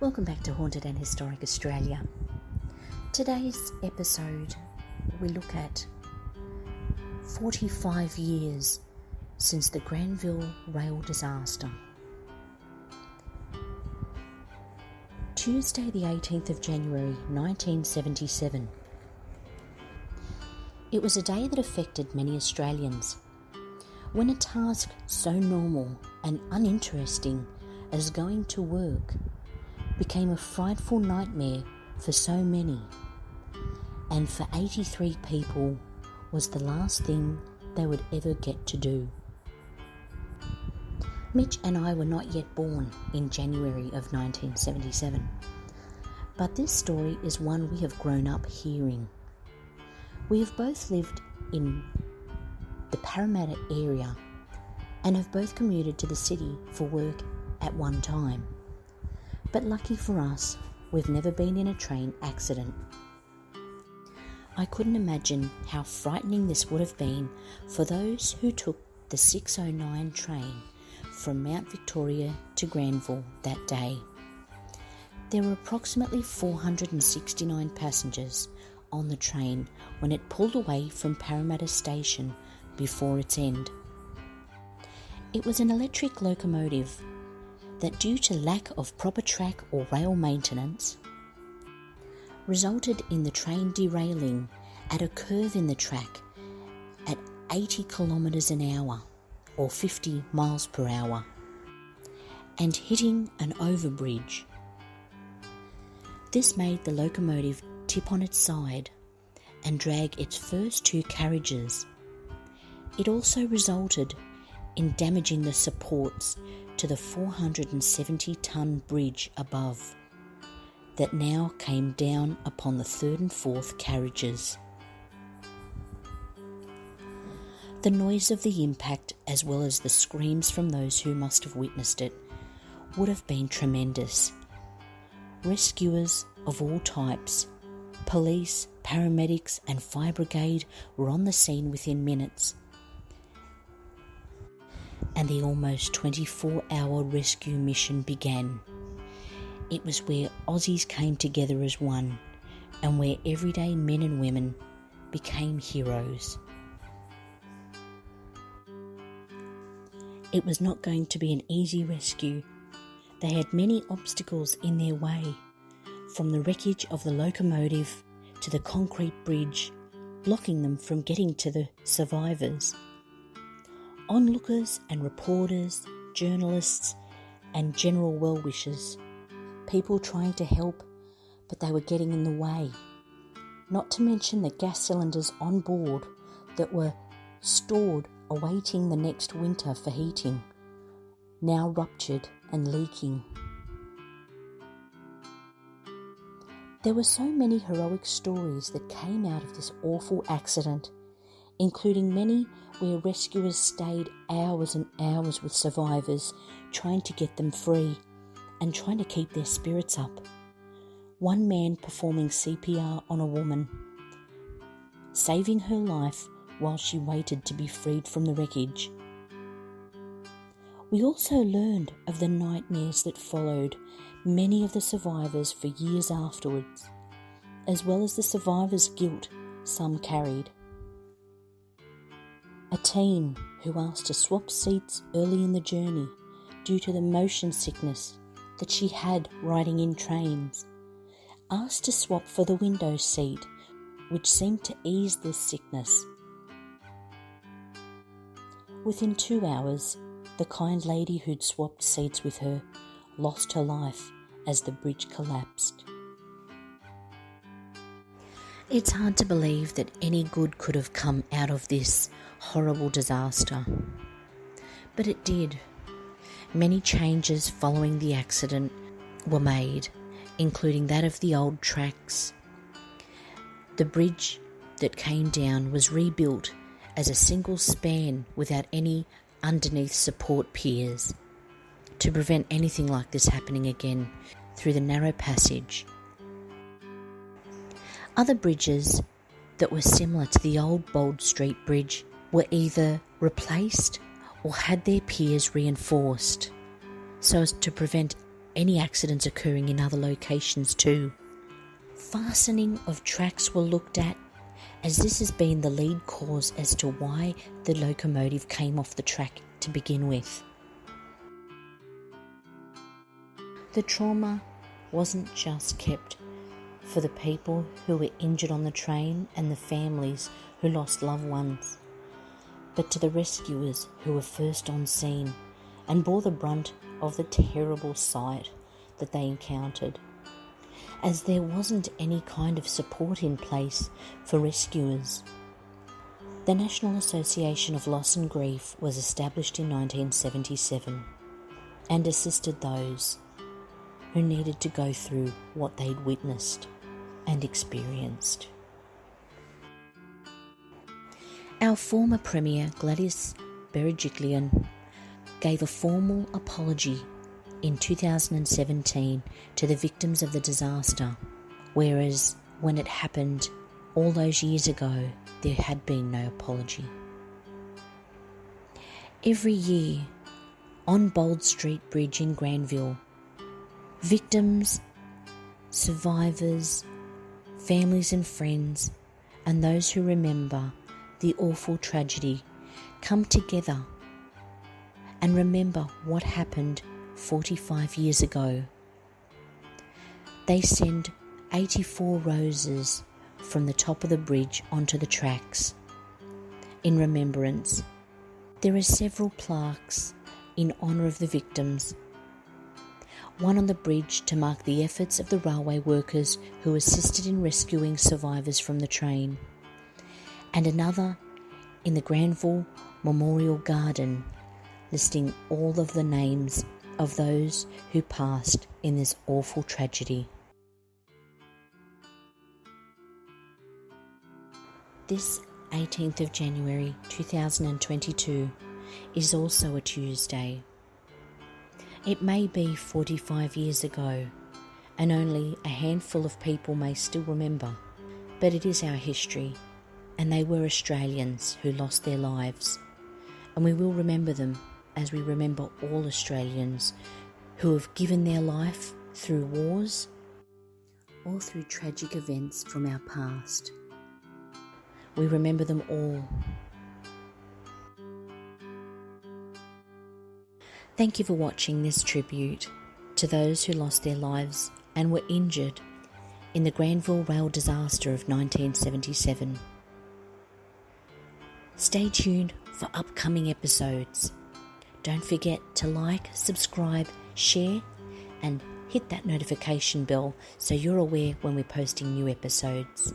Welcome back to Haunted and Historic Australia. Today's episode, we look at 45 years since the Granville Rail Disaster. Tuesday the 18th of January 1977. It was a day that affected many Australians, when a task so normal and uninteresting as going to work became a frightful nightmare for so many, and for 83 people was the last thing they would ever get to do. Mitch and I were not yet born in January of 1977, but this story is one we have grown up hearing. We have both lived in the Parramatta area and have both commuted to the city for work at one time. But lucky for us, we've never been in a train accident. I couldn't imagine how frightening this would have been for those who took the 6:09 train from Mount Victoria to Granville that day. There were approximately 469 passengers on the train when it pulled away from Parramatta Station before its end. It was an electric locomotive that, due to lack of proper track or rail maintenance, resulted in the train derailing at a curve in the track at 80 kilometres an hour or 50 miles per hour and hitting an overbridge. This made the locomotive tip on its side and drag its first two carriages. It also resulted in damaging the supports to the 470-ton bridge above that now came down upon the third and fourth carriages. The noise of the impact, as well as the screams from those who must have witnessed it, would have been tremendous. Rescuers of all types, police, paramedics and fire brigade were on the scene within minutes, and the almost 24-hour rescue mission began. It was where Aussies came together as one, and where everyday men and women became heroes. It was not going to be an easy rescue. They had many obstacles in their way, from the wreckage of the locomotive to the concrete bridge, blocking them from getting to the survivors. Onlookers and reporters, journalists and general well-wishers, people trying to help, but they were getting in the way. Not to mention the gas cylinders on board that were stored awaiting the next winter for heating, now ruptured and leaking. There were so many heroic stories that came out of this awful accident, including many where rescuers stayed hours and hours with survivors, trying to get them free and trying to keep their spirits up. One man performing CPR on a woman, saving her life while she waited to be freed from the wreckage. We also learned of the nightmares that followed many of the survivors for years afterwards, as well as the survivors' guilt some carried. A teen who asked to swap seats early in the journey due to the motion sickness that she had riding in trains, asked to swap for the window seat, which seemed to ease this sickness. Within 2 hours, the kind lady who'd swapped seats with her lost her life as the bridge collapsed. It's hard to believe that any good could have come out of this horrible disaster, but it did. Many changes following the accident were made, including that of the old tracks. The bridge that came down was rebuilt as a single span without any underneath support piers to prevent anything like this happening again through the narrow passage. Other bridges that were similar to the old Bold Street Bridge were either replaced or had their piers reinforced so as to prevent any accidents occurring in other locations too. Fastening of tracks were looked at, as this has been the lead cause as to why the locomotive came off the track to begin with. The trauma wasn't just kept for the people who were injured on the train and the families who lost loved ones, but to the rescuers who were first on scene and bore the brunt of the terrible sight that they encountered, as there wasn't any kind of support in place for rescuers. The National Association of Loss and Grief was established in 1977 and assisted those who needed to go through what they'd witnessed and experienced. Our former Premier Gladys Berejiklian gave a formal apology in 2017 to the victims of the disaster, whereas when it happened all those years ago, there had been no apology. Every year, on Bold Street Bridge in Granville, victims, survivors, families and friends, and those who remember the awful tragedy come together and remember what happened 45 years ago. They send 84 roses from the top of the bridge onto the tracks in remembrance. There are several plaques in honour of the victims. One on the bridge to mark the efforts of the railway workers who assisted in rescuing survivors from the train, and another in the Granville Memorial Garden listing all of the names of those who passed in this awful tragedy. This 18th of January 2022 is also a Tuesday. It may be 45 years ago, and only a handful of people may still remember, but it is our history, and they were Australians who lost their lives, and we will remember them as we remember all Australians who have given their life through wars or through tragic events from our past. We remember them all. Thank you for watching this tribute to those who lost their lives and were injured in the Granville Rail Disaster of 1977. Stay tuned for upcoming episodes. Don't forget to like, subscribe, share, and hit that notification bell so you're aware when we're posting new episodes.